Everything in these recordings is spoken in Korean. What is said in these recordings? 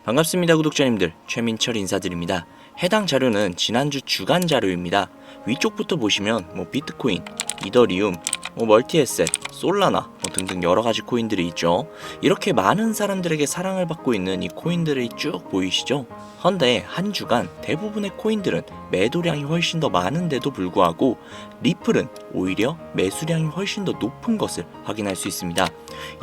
반갑습니다 구독자님들, 최민철 인사드립니다. 해당 자료는 지난주 주간 자료입니다. 위쪽부터 보시면 비트코인, 이더리움, 멀티에셋, 솔라나 등등 여러가지 코인들이 있죠. 이렇게 많은 사람들에게 사랑을 받고 있는 이 코인들이 쭉 보이시죠? 헌데 한 주간 대부분의 코인들은 매도량이 훨씬 더 많은데도 불구하고 리플은 오히려 매수량이 훨씬 더 높은 것을 확인할 수 있습니다.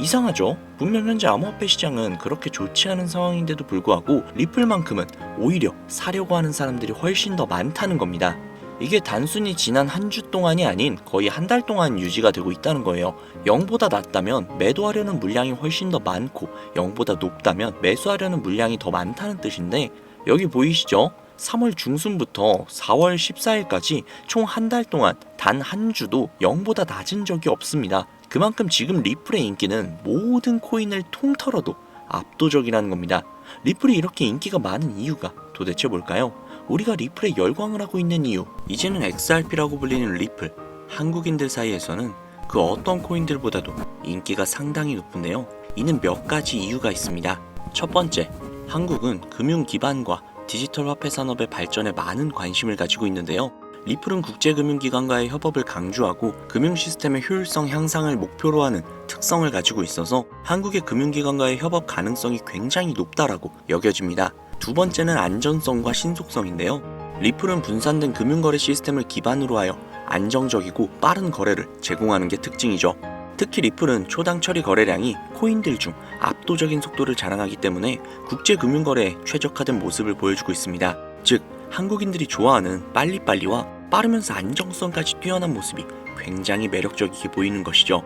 이상하죠? 분명 현재 암호화폐 시장은 그렇게 좋지 않은 상황인데도 불구하고 리플만큼은 오히려 사려고 하는 사람들이 훨씬 더 많다는 겁니다. 이게 단순히 지난 한 주 동안이 아닌 거의 한 달 동안 유지가 되고 있다는 거예요. 0보다 낮다면 매도하려는 물량이 훨씬 더 많고 0보다 높다면 매수하려는 물량이 더 많다는 뜻인데, 여기 보이시죠? 3월 중순부터 4월 14일까지 총 한 달 동안 단 한 주도 0보다 낮은 적이 없습니다. 그만큼 지금 리플의 인기는 모든 코인을 통틀어도 압도적이라는 겁니다. 리플이 이렇게 인기가 많은 이유가 도대체 뭘까요? 우리가 리플에 열광을 하고 있는 이유, 이제는 XRP라고 불리는 리플, 한국인들 사이에서는 그 어떤 코인들보다도 인기가 상당히 높은데요. 이는 몇 가지 이유가 있습니다. 첫 번째, 한국은 금융 기반과 디지털 화폐 산업의 발전에 많은 관심을 가지고 있는데요. 리플은 국제금융기관과의 협업을 강조하고 금융 시스템의 효율성 향상을 목표로 하는 특성을 가지고 있어서 한국의 금융기관과의 협업 가능성이 굉장히 높다라고 여겨집니다. 두 번째는 안전성과 신속성인데요. 리플은 분산된 금융거래 시스템을 기반으로 하여 안정적이고 빠른 거래를 제공하는 게 특징이죠. 특히 리플은 초당 처리 거래량이 코인들 중 압도적인 속도를 자랑하기 때문에 국제금융거래에 최적화된 모습을 보여주고 있습니다. 즉, 한국인들이 좋아하는 빨리빨리와 빠르면서 안정성까지 뛰어난 모습이 굉장히 매력적이게 보이는 것이죠.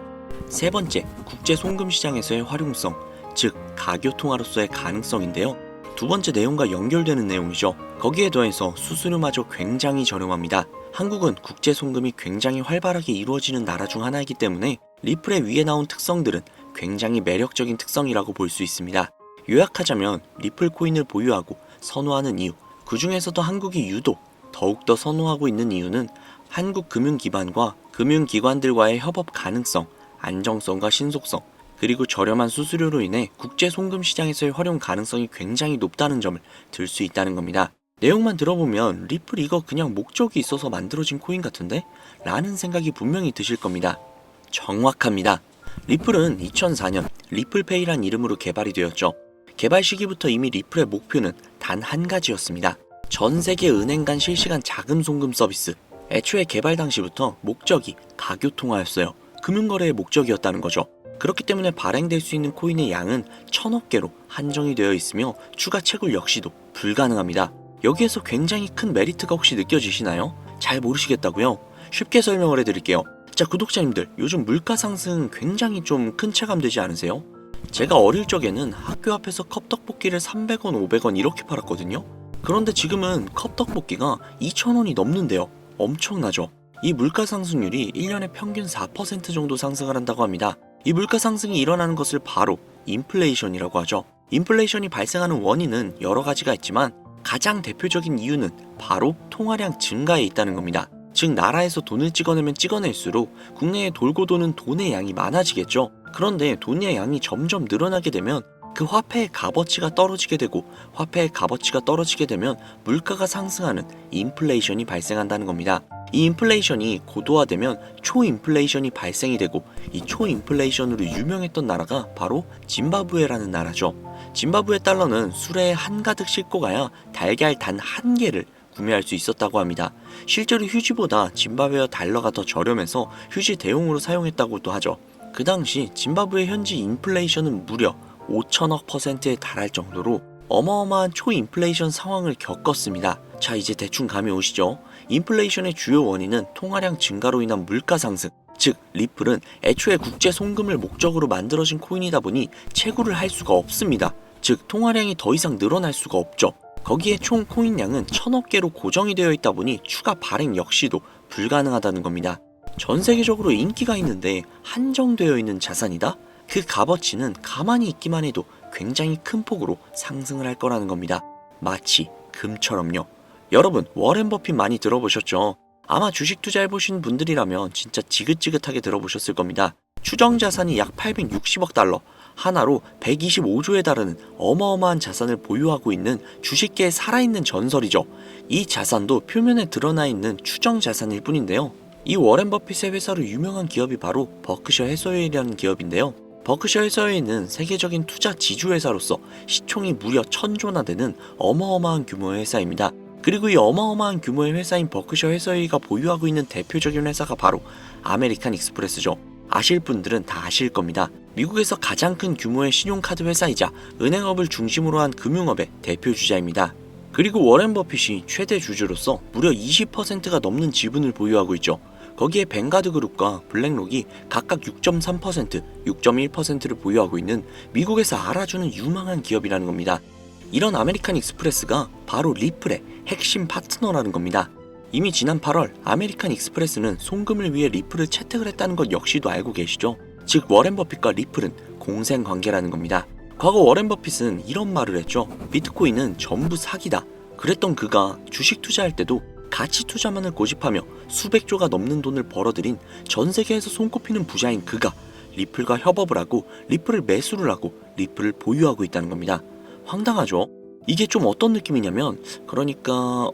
세 번째, 국제 송금 시장에서의 활용성, 즉 가교통화로서의 가능성인데요. 두 번째 내용과 연결되는 내용이죠. 거기에 더해서 수수료마저 굉장히 저렴합니다. 한국은 국제 송금이 굉장히 활발하게 이루어지는 나라 중 하나이기 때문에 리플의 위에 나온 특성들은 굉장히 매력적인 특성이라고 볼 수 있습니다. 요약하자면 리플 코인을 보유하고 선호하는 이유, 그 중에서도 한국이 유독 더욱더 선호하고 있는 이유는 한국 금융기반과 금융기관들과의 협업 가능성, 안정성과 신속성, 그리고 저렴한 수수료로 인해 국제 송금 시장에서의 활용 가능성이 굉장히 높다는 점을 들 수 있다는 겁니다. 내용만 들어보면 리플 이거 그냥 목적이 있어서 만들어진 코인 같은데? 라는 생각이 분명히 드실 겁니다. 정확합니다. 리플은 2004년 리플페이란 이름으로 개발이 되었죠. 개발 시기부터 이미 리플의 목표는 단 한 가지였습니다. 전 세계 은행 간 실시간 자금 송금 서비스. 애초에 개발 당시부터 목적이 가교통화였어요. 금융거래의 목적이었다는 거죠. 그렇기 때문에 발행될 수 있는 코인의 양은 1000억 개로 한정이 되어 있으며 추가 채굴 역시도 불가능합니다. 여기에서 굉장히 큰 메리트가 혹시 느껴지시나요? 잘 모르시겠다고요? 쉽게 설명을 해드릴게요. 자, 구독자님들, 요즘 물가 상승 굉장히 좀 큰 체감되지 않으세요? 제가 어릴 적에는 학교 앞에서 컵떡볶이를 300원, 500원 이렇게 팔았거든요. 그런데 지금은 컵떡볶이가 2,000원이 넘는데요. 엄청나죠? 이 물가 상승률이 1년에 평균 4% 정도 상승을 한다고 합니다. 이 물가 상승이 일어나는 것을 바로 인플레이션이라고 하죠. 인플레이션이 발생하는 원인은 여러 가지가 있지만 가장 대표적인 이유는 바로 통화량 증가에 있다는 겁니다. 즉, 나라에서 돈을 찍어내면 찍어낼수록 국내에 돌고 도는 돈의 양이 많아지겠죠. 그런데 돈의 양이 점점 늘어나게 되면 그 화폐의 값어치가 떨어지게 되고, 화폐의 값어치가 떨어지게 되면 물가가 상승하는 인플레이션이 발생한다는 겁니다. 이 인플레이션이 고도화되면 초인플레이션이 발생이 되고, 이 초인플레이션으로 유명했던 나라가 바로 짐바브웨라는 나라죠. 짐바브웨 달러는 수레에 한가득 싣고 가야 달걀 단 한 개를 구매할 수 있었다고 합니다. 실제로 휴지보다 짐바브웨어 달러가 더 저렴해서 휴지 대용으로 사용했다고도 하죠. 그 당시 짐바브웨 현지 인플레이션은 무려 5천억 %에 달할 정도로 어마어마한 초인플레이션 상황을 겪었습니다. 자, 이제 대충 감이 오시죠? 인플레이션의 주요 원인은 통화량 증가로 인한 물가 상승, 즉 리플은 애초에 국제 송금을 목적으로 만들어진 코인이다 보니 채굴을 할 수가 없습니다. 즉 통화량이 더 이상 늘어날 수가 없죠. 거기에 총 코인량은 1000억 개로 고정이 되어 있다 보니 추가 발행 역시도 불가능하다는 겁니다. 전 세계적으로 인기가 있는데 한정되어 있는 자산이다? 그 값어치는 가만히 있기만 해도 굉장히 큰 폭으로 상승을 할 거라는 겁니다. 마치 금처럼요. 여러분, 워렌 버핏 많이 들어보셨죠? 아마 주식 투자해보신 분들이라면 진짜 지긋지긋하게 들어보셨을 겁니다. 추정 자산이 약 860억 달러, 하나로 125조에 달하는 어마어마한 자산을 보유하고 있는 주식계의 살아있는 전설이죠. 이 자산도 표면에 드러나 있는 추정 자산일 뿐인데요. 이 워렌 버핏의 회사로 유명한 기업이 바로 버크셔 해서웨이라는 기업인데요. 버크셔 해서웨이는 세계적인 투자 지주회사로서 시총이 무려 1000조나 되는 어마어마한 규모의 회사입니다. 그리고 이 어마어마한 규모의 회사인 버크셔 해서웨이가 보유하고 있는 대표적인 회사가 바로 아메리칸 익스프레스죠. 아실 분들은 다 아실 겁니다. 미국에서 가장 큰 규모의 신용카드 회사이자 은행업을 중심으로 한 금융업의 대표주자입니다. 그리고 워렌 버핏이 최대 주주로서 무려 20%가 넘는 지분을 보유하고 있죠. 거기에 뱅가드 그룹과 블랙록이 각각 6.3%, 6.1%를 보유하고 있는 미국에서 알아주는 유망한 기업이라는 겁니다. 이런 아메리칸 익스프레스가 바로 리플의 핵심 파트너라는 겁니다. 이미 지난 8월 아메리칸 익스프레스는 송금을 위해 리플을 채택을 했다는 것 역시도 알고 계시죠? 즉 워렌 버핏과 리플은 공생 관계라는 겁니다. 과거 워렌 버핏은 이런 말을 했죠. 비트코인은 전부 사기다. 그랬던 그가 주식 투자할 때도 가치 투자만을 고집하며 수백조가 넘는 돈을 벌어들인 전 세계에서 손꼽히는 부자인 그가 리플과 협업을 하고 리플을 매수를 하고 리플을 보유하고 있다는 겁니다. 황당하죠? 이게 좀 어떤 느낌이냐면 그러니까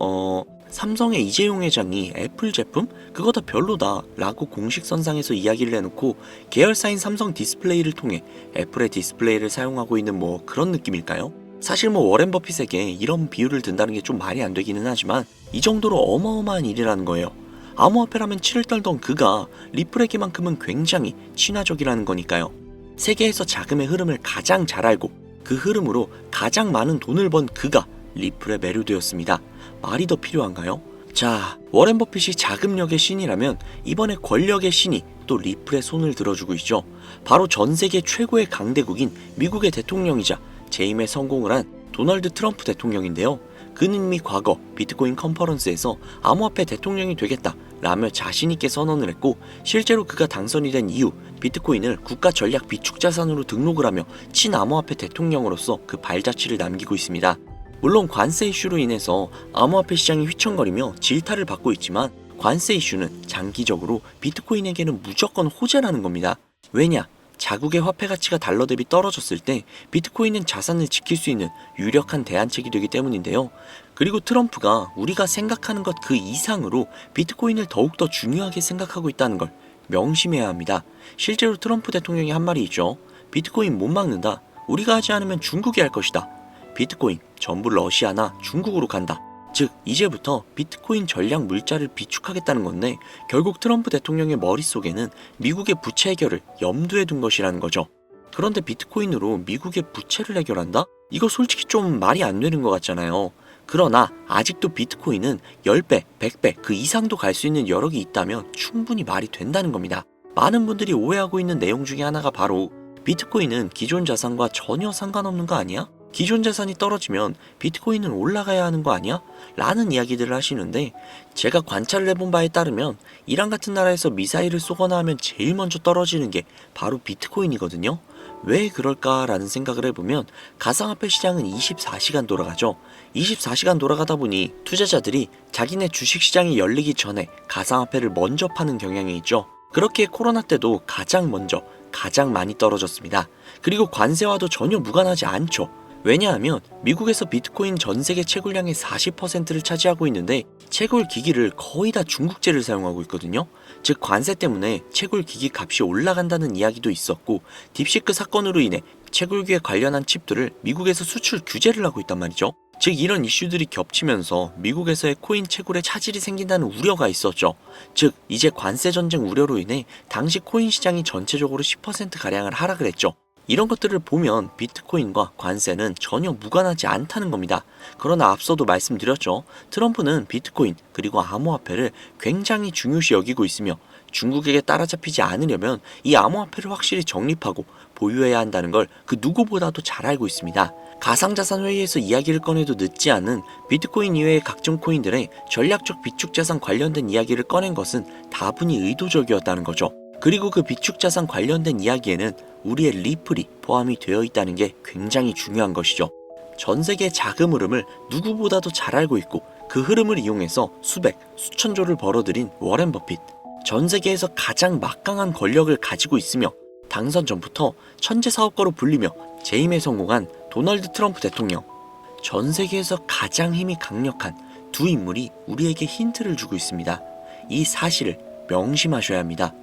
삼성의 이재용 회장이 애플 제품? 그거 다 별로다 라고 공식선상에서 이야기를 해놓고 계열사인 삼성 디스플레이를 통해 애플의 디스플레이를 사용하고 있는 뭐 그런 느낌일까요? 사실 뭐 워렌 버핏에게 이런 비유를 든다는 게 좀 말이 안 되기는 하지만 이 정도로 어마어마한 일이라는 거예요. 암호화폐라면 치를 떨던 그가 리플에게만큼은 굉장히 친화적이라는 거니까요. 세계에서 자금의 흐름을 가장 잘 알고 그 흐름으로 가장 많은 돈을 번 그가 리플에 매료되었습니다. 말이 더 필요한가요? 자, 워렌 버핏이 자금력의 신이라면 이번에 권력의 신이 또 리플의 손을 들어주고 있죠. 바로 전 세계 최고의 강대국인 미국의 대통령이자 재임에 성공을 한 도널드 트럼프 대통령인데요. 그는 이미 과거 비트코인 컨퍼런스에서 암호화폐 대통령이 되겠다 라며 자신있게 선언을 했고 실제로 그가 당선이 된 이후 비트코인을 국가 전략 비축 자산으로 등록을 하며 친암호화폐 대통령으로서 그 발자취를 남기고 있습니다. 물론 관세 이슈로 인해서 암호화폐 시장이 휘청거리며 질타를 받고 있지만 관세 이슈는 장기적으로 비트코인에게는 무조건 호재라는 겁니다. 왜냐? 자국의 화폐 가치가 달러 대비 떨어졌을 때 비트코인은 자산을 지킬 수 있는 유력한 대안책이 되기 때문인데요. 그리고 트럼프가 우리가 생각하는 것 그 이상으로 비트코인을 더욱더 중요하게 생각하고 있다는 걸 명심해야 합니다. 실제로 트럼프 대통령이 한 말이 있죠. 비트코인 못 막는다. 우리가 하지 않으면 중국이 할 것이다. 비트코인 전부 러시아나 중국으로 간다. 즉 이제부터 비트코인 전략 물자를 비축하겠다는 건데 결국 트럼프 대통령의 머릿속에는 미국의 부채 해결을 염두에 둔 것이라는 거죠. 그런데 비트코인으로 미국의 부채를 해결한다? 이거 솔직히 좀 말이 안 되는 것 같잖아요. 그러나 아직도 비트코인은 10배, 100배 그 이상도 갈 수 있는 여력이 있다면 충분히 말이 된다는 겁니다. 많은 분들이 오해하고 있는 내용 중에 하나가 바로 비트코인은 기존 자산과 전혀 상관없는 거 아니야? 기존 자산이 떨어지면 비트코인은 올라가야 하는 거 아니야? 라는 이야기들을 하시는데 제가 관찰을 해본 바에 따르면 이란 같은 나라에서 미사일을 쏘거나 하면 제일 먼저 떨어지는 게 바로 비트코인이거든요. 왜 그럴까라는 생각을 해보면 가상화폐 시장은 24시간 돌아가죠. 24시간 돌아가다 보니 투자자들이 자기네 주식시장이 열리기 전에 가상화폐를 먼저 파는 경향이 있죠. 그렇게 코로나 때도 가장 먼저 가장 많이 떨어졌습니다. 그리고 관세와도 전혀 무관하지 않죠. 왜냐하면 미국에서 비트코인 전 세계 채굴량의 40%를 차지하고 있는데 채굴 기기를 거의 다 중국제를 사용하고 있거든요. 즉 관세 때문에 채굴 기기 값이 올라간다는 이야기도 있었고 딥시크 사건으로 인해 채굴기에 관련한 칩들을 미국에서 수출 규제를 하고 있단 말이죠. 즉 이런 이슈들이 겹치면서 미국에서의 코인 채굴에 차질이 생긴다는 우려가 있었죠. 즉 이제 관세 전쟁 우려로 인해 당시 코인 시장이 전체적으로 10%가량을 하락을 했죠. 이런 것들을 보면 비트코인과 관세는 전혀 무관하지 않다는 겁니다. 그러나 앞서도 말씀드렸죠. 트럼프는 비트코인 그리고 암호화폐를 굉장히 중요시 여기고 있으며 중국에게 따라잡히지 않으려면 이 암호화폐를 확실히 정립하고 보유해야 한다는 걸 그 누구보다도 잘 알고 있습니다. 가상자산 회의에서 이야기를 꺼내도 늦지 않은 비트코인 이외의 각종 코인들의 전략적 비축자산 관련된 이야기를 꺼낸 것은 다분히 의도적이었다는 거죠. 그리고 그 비축자산 관련된 이야기에는 우리의 리플이 포함이 되어 있다는 게 굉장히 중요한 것이죠. 전 세계의 자금 흐름을 누구보다도 잘 알고 있고 그 흐름을 이용해서 수백, 수천조를 벌어들인 워렌 버핏. 전 세계에서 가장 막강한 권력을 가지고 있으며 당선 전부터 천재 사업가로 불리며 재임에 성공한 도널드 트럼프 대통령. 전 세계에서 가장 힘이 강력한 두 인물이 우리에게 힌트를 주고 있습니다. 이 사실을 명심하셔야 합니다.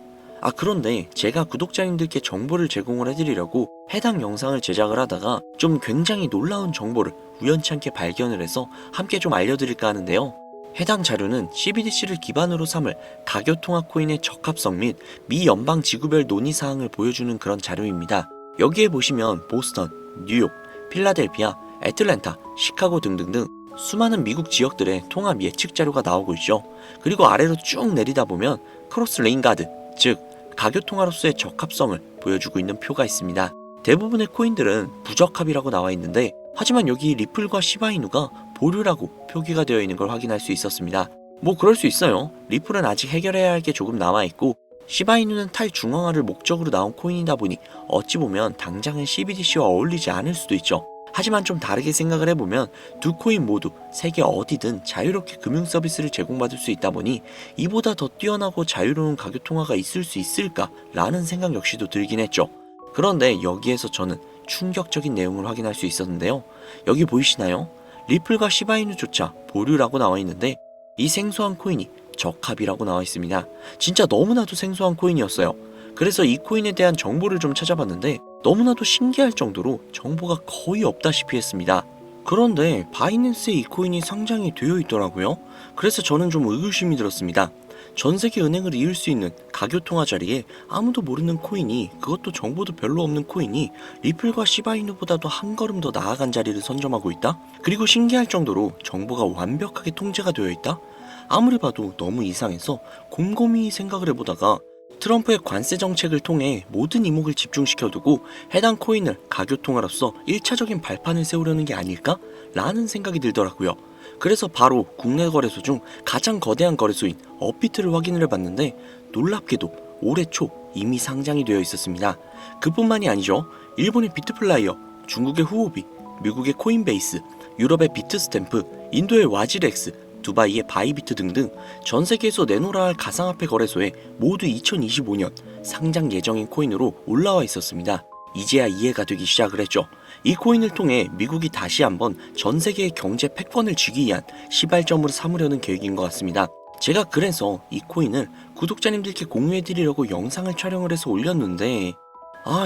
그런데 제가 구독자님들께 정보를 제공을 해드리려고 해당 영상을 제작을 하다가 좀 굉장히 놀라운 정보를 우연찮게 발견을 해서 함께 좀 알려드릴까 하는데요. 해당 자료는 CBDC를 기반으로 삼을 가교통화 코인의 적합성 및 미 연방 지구별 논의사항을 보여주는 그런 자료입니다. 여기에 보시면 보스턴, 뉴욕, 필라델피아, 애틀랜타, 시카고 등등등 수많은 미국 지역들의 통합 예측 자료가 나오고 있죠. 그리고 아래로 쭉 내리다 보면 크로스 레인가드, 즉 가교통화로서의 적합성을 보여주고 있는 표가 있습니다. 대부분의 코인들은 부적합이라고 나와 있는데 하지만 여기 리플과 시바이누가 보류라고 표기가 되어 있는 걸 확인할 수 있었습니다. 뭐 그럴 수 있어요. 리플은 아직 해결해야 할 게 조금 남아있고 시바이누는 탈중앙화를 목적으로 나온 코인이다 보니 어찌 보면 당장은 CBDC와 어울리지 않을 수도 있죠. 하지만 좀 다르게 생각을 해보면 두 코인 모두 세계 어디든 자유롭게 금융 서비스를 제공받을 수 있다 보니 이보다 더 뛰어나고 자유로운 가교통화가 있을 수 있을까 라는 생각 역시도 들긴 했죠. 그런데 여기에서 저는 충격적인 내용을 확인할 수 있었는데요. 여기 보이시나요? 리플과 시바이누조차 보류라고 나와 있는데 이 생소한 코인이 적합이라고 나와 있습니다. 진짜 너무나도 생소한 코인이었어요. 그래서 이 코인에 대한 정보를 좀 찾아봤는데 너무나도 신기할 정도로 정보가 거의 없다시피 했습니다. 그런데 바이낸스에 이 코인이 상장이 되어 있더라고요. 그래서 저는 좀 의구심이 들었습니다. 전 세계 은행을 이을 수 있는 가교통화 자리에 아무도 모르는 코인이, 그것도 정보도 별로 없는 코인이 리플과 시바이누보다도 한 걸음 더 나아간 자리를 선점하고 있다? 그리고 신기할 정도로 정보가 완벽하게 통제가 되어 있다? 아무리 봐도 너무 이상해서 곰곰이 생각을 해보다가 트럼프의 관세 정책을 통해 모든 이목을 집중시켜두고 해당 코인을 가교통화로서 1차적인 발판을 세우려는 게 아닐까? 라는 생각이 들더라고요. 그래서 바로 국내 거래소 중 가장 거대한 거래소인 업비트를 확인을 해봤는데 놀랍게도 올해 초 이미 상장이 되어 있었습니다. 그뿐만이 아니죠. 일본의 비트플라이어, 중국의 후오비, 미국의 코인베이스, 유럽의 비트스탬프, 인도의 와지렉스, 두바이의 바이비트 등등 전 세계에서 내놓으라 할 가상화폐 거래소에 모두 2025년 상장 예정인 코인으로 올라와 있었습니다. 이제야 이해가 되기 시작을 했죠. 이 코인을 통해 미국이 다시 한번 전 세계의 경제 패권을 쥐기 위한 시발점으로 삼으려는 계획인 것 같습니다. 제가 그래서 이 코인을 구독자님들께 공유해드리려고 영상을 촬영을 해서 올렸는데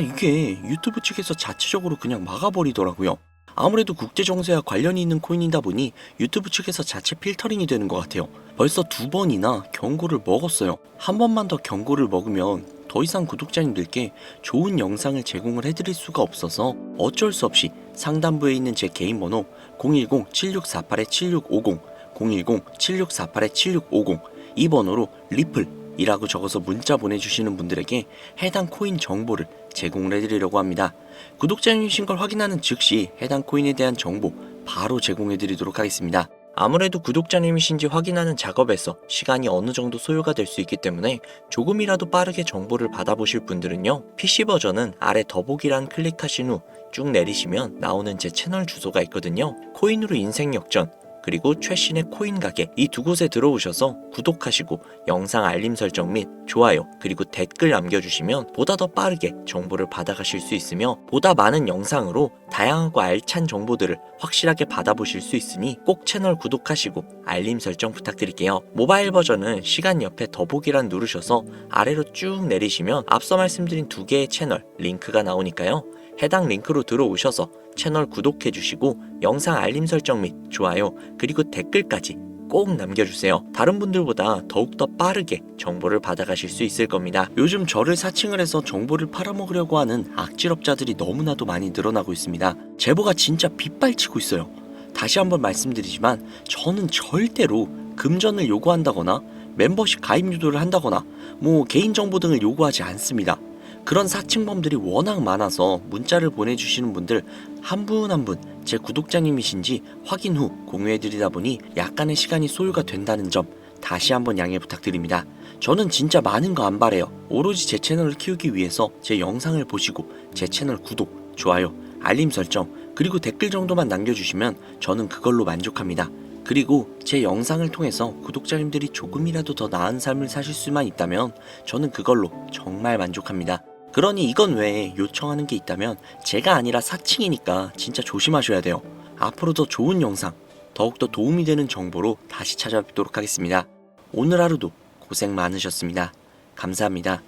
이게 유튜브 측에서 자체적으로 그냥 막아버리더라고요. 아무래도 국제정세와 관련이 있는 코인이다 보니 유튜브 측에서 자체 필터링이 되는 것 같아요. 벌써 2번이나 경고를 먹었어요. 한 번만 더 경고를 먹으면 더 이상 구독자님들께 좋은 영상을 제공을 해드릴 수가 없어서 어쩔 수 없이 상단부에 있는 제 개인 번호 010-7648-7650 010-7648-7650 이 번호로 리플이라고 적어서 문자 보내주시는 분들에게 해당 코인 정보를 제공을 해드리려고 합니다. 구독자님이신 걸 확인하는 즉시 해당 코인에 대한 정보 바로 제공해드리도록 하겠습니다. 아무래도 구독자님이신지 확인하는 작업에서 시간이 어느 정도 소요가 될 수 있기 때문에 조금이라도 빠르게 정보를 받아보실 분들은요, PC 버전은 아래 더보기란 클릭하신 후 쭉 내리시면 나오는 제 채널 주소가 있거든요. 코인으로 인생 역전, 그리고 최신의 코인 가게, 이 두 곳에 들어오셔서 구독하시고 영상 알림 설정 및 좋아요 그리고 댓글 남겨주시면 보다 더 빠르게 정보를 받아가실 수 있으며 보다 많은 영상으로 다양하고 알찬 정보들을 확실하게 받아보실 수 있으니 꼭 채널 구독하시고 알림 설정 부탁드릴게요. 모바일 버전은 시간 옆에 더보기란 누르셔서 아래로 쭉 내리시면 앞서 말씀드린 두 개의 채널 링크가 나오니까요. 해당 링크로 들어오셔서 채널 구독해주시고 영상 알림 설정 및 좋아요 그리고 댓글까지 꼭 남겨주세요. 다른 분들보다 더욱더 빠르게 정보를 받아가실 수 있을 겁니다. 요즘 저를 사칭을 해서 정보를 팔아먹으려고 하는 악질업자들이 너무나도 많이 늘어나고 있습니다. 제보가 진짜 빗발치고 있어요. 다시 한번 말씀드리지만 저는 절대로 금전을 요구한다거나 멤버십 가입 유도를 한다거나 개인정보 등을 요구하지 않습니다. 그런 사칭범들이 워낙 많아서 문자를 보내주시는 분들 한 분 한 분 제 구독자님이신지 확인 후 공유해드리다 보니 약간의 시간이 소요가 된다는 점 다시 한번 양해 부탁드립니다. 저는 진짜 많은 거 안 바래요. 오로지 제 채널을 키우기 위해서 제 영상을 보시고 제 채널 구독, 좋아요, 알림 설정, 그리고 댓글 정도만 남겨주시면 저는 그걸로 만족합니다. 그리고 제 영상을 통해서 구독자님들이 조금이라도 더 나은 삶을 사실 수만 있다면 저는 그걸로 정말 만족합니다. 그러니 이건 외에 요청하는 게 있다면 제가 아니라 사칭이니까 진짜 조심하셔야 돼요. 앞으로 더 좋은 영상, 더욱더 도움이 되는 정보로 다시 찾아뵙도록 하겠습니다. 오늘 하루도 고생 많으셨습니다. 감사합니다.